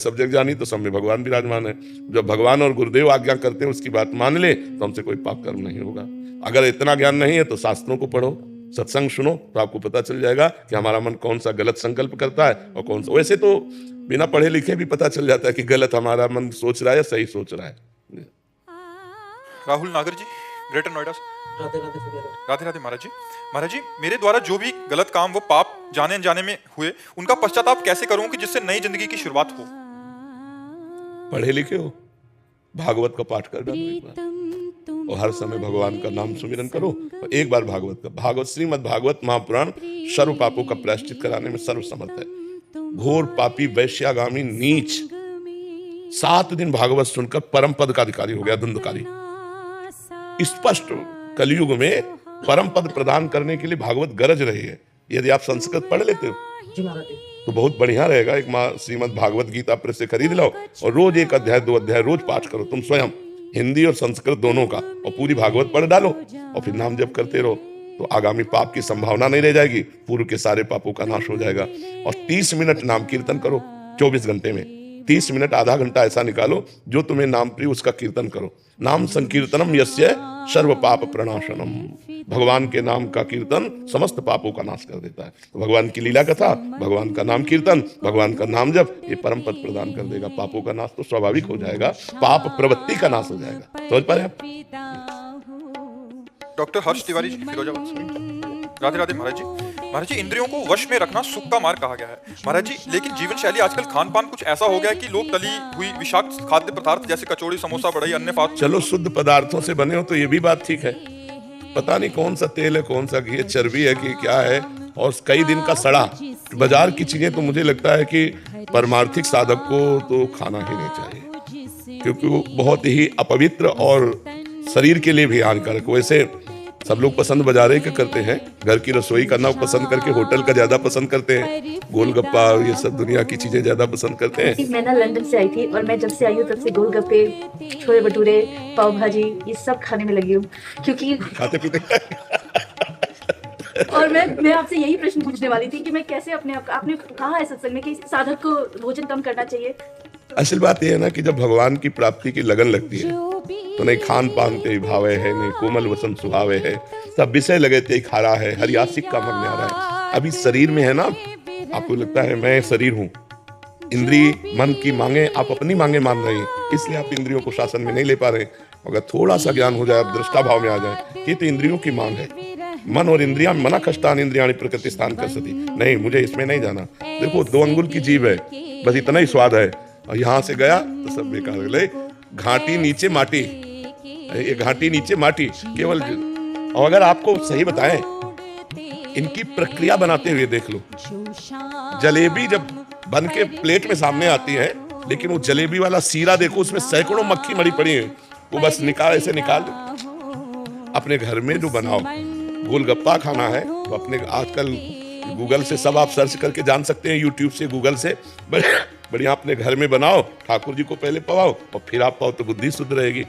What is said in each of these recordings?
सब जग जानी, तो सब में भगवान विराजमान है। जब भगवान और गुरुदेव आज्ञा करते हैं, उसकी बात मान ले, तो हमसे कोई पाप कर्म नहीं होगा। अगर इतना ज्ञान नहीं है तो शास्त्रों को पढ़ो, सत्संग सुनो, तो आपको पता चल जाएगा कि हमारा मन कौन सा गलत संकल्प करता है और कौन सा। वैसे तो बिना पढ़े लिखे भी पता चल जाता है कि गलत हमारा मन सोच रहा है या सही सोच रहा है। राहुल नागर जी, ग्रेटर नोएडा से। राधे राधे महाराज जी। महाराज जी, मेरे द्वारा जो भी गलत काम वो पाप जाने अनजाने में हुए, उनका पश्चाताप कैसे करूं कि जिससे नई जिंदगी की शुरुआत हो? पढ़े लिखे हो, भागवत का पाठ कर डालो और हर समय भगवान का नाम सुमिरन करो। और एक बार भागवत श्रीमद् भागवत महापुराण सर्व पापों का प्रायश्चित कराने में सर्वसमर्थ है। घोर पापी वैश्यागामी नीच 7 दिन भागवत सुनकर परम पद का अधिकारी हो गया, धुंधकारी। स्पष्ट कलयुग में परम पद प्रदान करने के लिए भागवत गरज रही है। यदि आप संस्कृत पढ़ लेते हो तो बहुत बढ़िया रहेगा। एक श्रीमद् भागवत गीता प्रेस से खरीद लो और रोज 1 अध्याय 2 अध्याय रोज पाठ करो, तुम स्वयं, हिंदी और संस्कृत दोनों का, और पूरी भागवत पढ़ डालो और फिर नाम जप करते रहो, तो आगामी पाप की संभावना नहीं रह जाएगी, पूर्व के सारे पापों का नाश हो जाएगा। और 30 मिनट नाम कीर्तन करो 24 घंटे में, 30 मिनट आधा घंटा ऐसा निकालो जो तुम्हें नाम प्रिय उसका कीर्तन करो। नाम संकीर्तनम यस्य सर्व पाप प्रणाशनम। भगवान के नाम का कीर्तन समस्त पापों का नाश कर देता है। तो भगवान की लीला कथा, भगवान का नाम कीर्तन, भगवान का नाम जप, ये परम पद प्रदान कर देगा। पापों का नाश तो स्वाभाविक हो जाएगा, पाप प्रवृत्ति का नाश हो जाएगा। समझ पा रहे आप? डॉक्टर हर्ष तिवारी जी, फिरोजाबाद से। राधे राधे महाराज जी। महाराज जी, इंद्रियों को वश में रखना सुख का मार्ग कहा गया है महाराज जी, लेकिन जीवन शैली आजकल खान पान कुछ ऐसा हो गया है कि लोग तली हुई विषाक्त खाद्य पदार्थ जैसे कचौड़ी, समोसा, बढ़ई, अन्य फास्ट। चलो शुद्ध पदार्थों से बने हो तो ये भी बात ठीक है। पता नहीं कौन सा तेल है, कौन सा घी है, चर्बी है कि क्या है, और कई दिन का सड़ा बाजार की चीजें, तो मुझे लगता है कि परमार्थिक साधक को तो खाना ही नहीं चाहिए, क्योंकि वो बहुत ही अपवित्र और शरीर के लिए भी हानिकारक। वैसे सब लोग पसंद बाजारे के करते हैं, घर की रसोई करना पसंद करके होटल का ज्यादा पसंद करते हैं, गोलगप्पा ये सब दुनिया की चीजें ज्यादा पसंद करते हैं। मैं ना लंदन से आई थी और मैं जब से आई हूँ तब से गोलगप्पे, छोले भटूरे, पाव भाजी ये सब खाने में लगी हूँ, क्योंकि खाते पीते और मैं आपसे यही प्रश्न पूछने वाली थी कि मैं कैसे अपने आप, आपने कहा है सत्संग में कि साधक को भोजन कम करना चाहिए। असल बात यह है ना कि जब भगवान की प्राप्ति की लगन लगती है तो नहीं खान पान ते भावे है, नहीं कोमल वसन सुहावे है, सब विषय लगे ते खारा है, हरियासिक का मन न्यारा है। अभी शरीर में है ना, आपको लगता है मैं शरीर हूँ, इंद्री मन की मांगे आप अपनी मांगे मान रही हैं, इसलिए आप इंद्रियों को शासन में नहीं ले पा रहे। अगर थोड़ा सा ज्ञान हो जाए, दृष्टा भाव में आ जाए कि तो इंद्रियों की मांग है, मन और इंद्रियां मना खष्टान इंद्रियां प्रकृति स्थान कर सकती, नहीं मुझे इसमें नहीं जाना। देखो 2 अंगुल की जीभ है, बस इतना ही स्वाद है, और यहाँ से गया तो सब बेकार ले। घाटी नीचे माटी, ये घाटी नीचे माटी केवल। और अगर आपको सही बताएं, इनकी प्रक्रिया बनाते हुए देख लो, जलेबी जब बन के प्लेट में सामने आती है, लेकिन वो जलेबी वाला सीरा देखो, उसमें सैकड़ों मक्खी मरी पड़ी है, वो बस निकाल ऐसे निकाल दो। अपने घर में जो बनाओ, गोलगप्पा खाना है तो अपने, आजकल गूगल से सब आप सर्च करके जान सकते हैं, यूट्यूब से, गूगल से, बढ़िया अपने घर में बनाओ, ठाकुर जी को पहले पवाओ और फिर आप पाओ, तो बुद्धि शुद्ध रहेगी।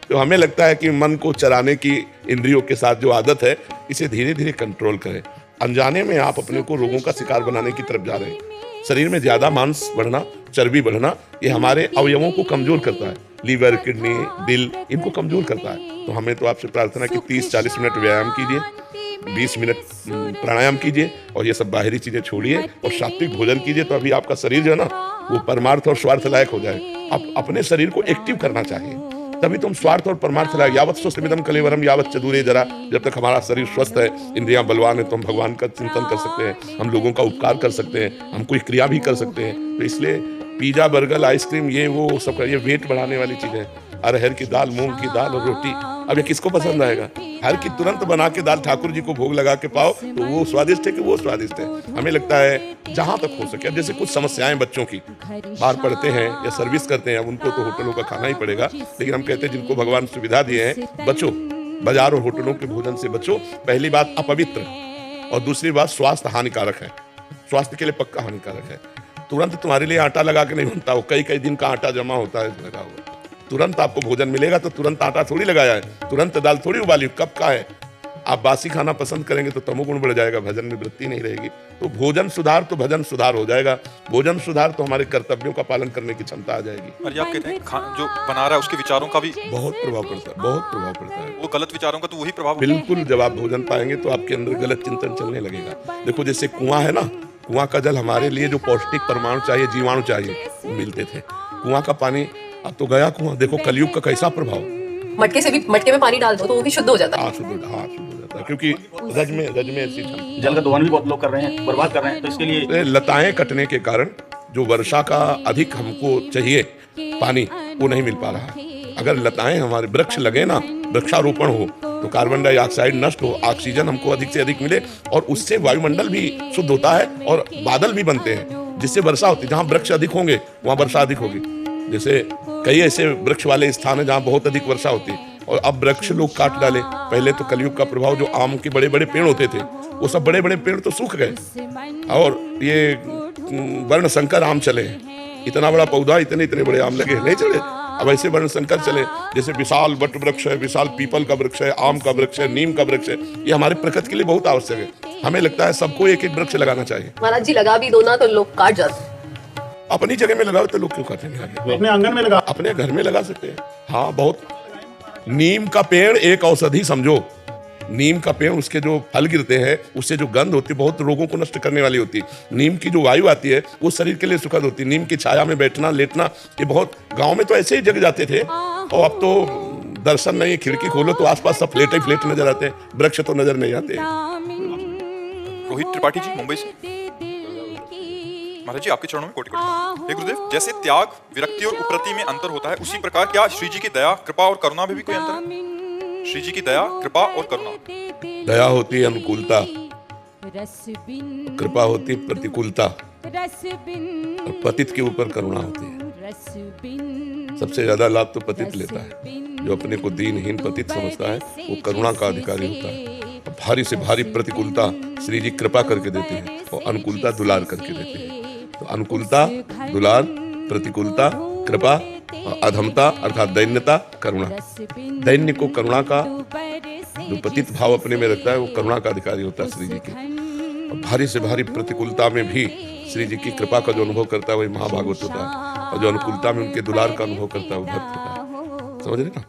तो हमें लगता है कि मन को चराने की इंद्रियों के साथ जो आदत है, इसे धीरे धीरे कंट्रोल करें। अनजाने में आप अपने को रोगों का शिकार बनाने की तरफ जा रहे हैं। शरीर में ज्यादा मांस बढ़ना, चर्बी बढ़ना, ये हमारे अवयवों को कमजोर करता है, लीवर, किडनी, दिल, इनको कमजोर करता है। तो हमें तो आपसे प्रार्थना कि 30-40 मिनट व्यायाम कीजिए, 20 मिनट प्राणायाम कीजिए, और ये सब बाहरी चीजें छोड़िए और सात्विक भोजन कीजिए, तो अभी आपका शरीर जो है ना, वो परमार्थ और स्वार्थ लायक हो जाए। आप अपने शरीर को एक्टिव करना चाहिए, तभी तुम स्वार्थ और परमार्थ लायक। यावत स्वस्थमिदं कलेवरम यावत च दूरे जरा, जब तक हमारा शरीर स्वस्थ है, इंद्रियां बलवान है, तो हम भगवान का चिंतन कर सकते हैं, हम लोगों का उपकार कर सकते हैं, हम कोई क्रिया भी कर सकते हैं। तो इसलिए पिज्जा, बर्गर, आइसक्रीम, ये वो सब, ये वेट बढ़ाने वाली चीजें। अरहर की दाल, मूंग की दाल और रोटी, अब ये किसको पसंद आएगा? हर की तुरंत बना के दाल ठाकुर जी को भोग लगा के पाओ, तो वो स्वादिष्ट है कि वो स्वादिष्ट है। हमें लगता है जहां तक हो सके, अब जैसे कुछ समस्याएं बच्चों की, बाहर पढ़ते हैं या सर्विस करते हैं, अब उनको तो होटलों का खाना ही पड़ेगा, लेकिन हम कहते हैं जिनको भगवान सुविधा दिए हैं, बचो, बाजार और होटलों के भोजन से बचो। पहली बात अपवित्र, और दूसरी बात स्वास्थ्य हानिकारक है, स्वास्थ्य के लिए पक्का हानिकारक है। तुरंत तुम्हारे लिए आटा लगा के नहीं बनता, वो कई कई दिन का आटा जमा होता है लगा हुआ। तुरंत आपको भोजन मिलेगा तो तुरंत आटा थोड़ी लगाया है, तुरंत दाल थोड़ी उबाली, कब का है, आप बासी खाना पसंद करेंगे तो तमोगुण बढ़ जाएगा, भजन में वृत्ति नहीं रहेगी। तो भोजन सुधार तो भजन सुधार हो जाएगा, भोजन सुधार तो हमारे कर्तव्यों का पालन करने की क्षमता आ जाएगी। और ये आप कहते हैं जो बना रहा है उसके विचारों का भी बहुत प्रभाव पड़ता है, बहुत प्रभाव पड़ता है। वो गलत विचारों का तो वही प्रभाव बिल्कुल, जब आप भोजन पाएंगे तो आपके अंदर गलत चिंतन चलने लगेगा। देखो जैसे कुआं है ना, कुआं का जल हमारे लिए जो पौष्टिक परमाणु चाहिए, जीवाणु चाहिए, वो मिलते थे। कुआं का पानी अब तो गया कुआं। देखो कलयुग का कैसा प्रभाव, मटके से भी, मटके में पानी डाल दो तो वो भी शुद्ध हो जाता है। हाँ शुद्ध हो जाता है, क्योंकि रज में ऐसी क्षमता। जल का दोहन भी बहुत लोग कर रहे हैं, बर्बाद कर रहे हैं, तो इसके लिए लताएं कटने के कारण जो वर्षा का अधिक हमको चाहिए पानी, वो नहीं मिल पा रहा है। अगर लताएं हमारे वृक्ष लगे ना, वृक्षारोपण हो, तो कार्बन डाइऑक्साइड नष्ट हो, ऑक्सीजन हमको अधिक से अधिक मिले, और उससे वायुमंडल भी शुद्ध होता है और बादल भी बनते हैं, जिससे वर्षा होती है। जहाँ वृक्ष अधिक होंगे वहाँ वर्षा अधिक होगी। जैसे कई ऐसे वृक्ष वाले स्थान है जहाँ बहुत अधिक वर्षा होती है, और अब वृक्ष लोग काट डाले। पहले तो कलयुग का प्रभाव, जो आम के बड़े बड़े पेड़ होते थे, वो सब बड़े बड़े पेड़ तो सूख गए, और ये वर्ण संकर आम चले। इतना बड़ा पौधा, इतने इतने बड़े आम लगे, नहीं चले। अब ऐसे वर्ण संकर चले, जैसे विशाल वट वृक्ष है, विशाल पीपल का वृक्ष है, आम का वृक्ष है, नीम का वृक्ष है। ये हमारे प्रकृति के लिए बहुत आवश्यक है। हमें लगता है सबको एक एक वृक्ष लगाना चाहिए। महाराज जी लगा भी दो ना तो लोग काट जाते हैं। अपनी जगह में लगाओ तो लोग क्यों काटेंगे आगे? अपने आंगन में लगा, अपने घर में लगा सकते हैं। हाँ, बहुत। नीम का पेड़ एक औषधि समझो। नीम का पेड़, उसके जो फल गिरते हैं, उससे जो गंध होती है, बहुत रोगों को नष्ट करने वाली होती है। नीम की जो वायु आती है, वो शरीर के लिए सुखद होती है। नीम की छाया में बैठना, लेटना, ये बहुत, गांव में तो ऐसे ही जग जाते थे, और अब तो दर्शन नहीं। खिड़की खोलो तो आसपास सब फ्लैट ही फ्लैट नजर आते हैं, वृक्ष तो नजर नहीं आते। रोहित त्रिपाठी जी मुंबई से। महाराज जी आपके चरणों में कोटि कोटि। हे गुरुदेव, जैसे त्याग, विरक्ति और उपरति में अंतर होता है, उसी प्रकार क्या श्री जी की दया, कृपा और करुणा में भी कोई अंतर है? श्री जी की दया, कृपा और करुणा। दया होती है अनुकूलता, कृपा होती है प्रतिकूलता, और पतित के ऊपर करुणा होती है। सबसे ज्यादा लाभ तो पतित लेता है। जो अपने को दीनहीन पतित समझता है, वो करुणा का अधिकारी होता है। भारी से भारी प्रतिकूलता श्री जी कृपा करके देते हैं, और अनुकूलता दुलार करके देते हैं। तो अनुकूलता, दुलार, प्रतिकूलता, कृपा, और अधमता अर्थात दैन्यता, करुणा। दैन्य को करुणा का, जो पतित भाव अपने में रखता है, वो करुणा का अधिकारी होता है श्री जी के। और भारी से भारी प्रतिकूलता में भी श्री जी की कृपा का जो अनुभव करता है, वही महाभागवत होता है। और जो अनुकूलता में उनके दुलार का अनुभव करता है, वो भक्त होता है। समझ रहे ना?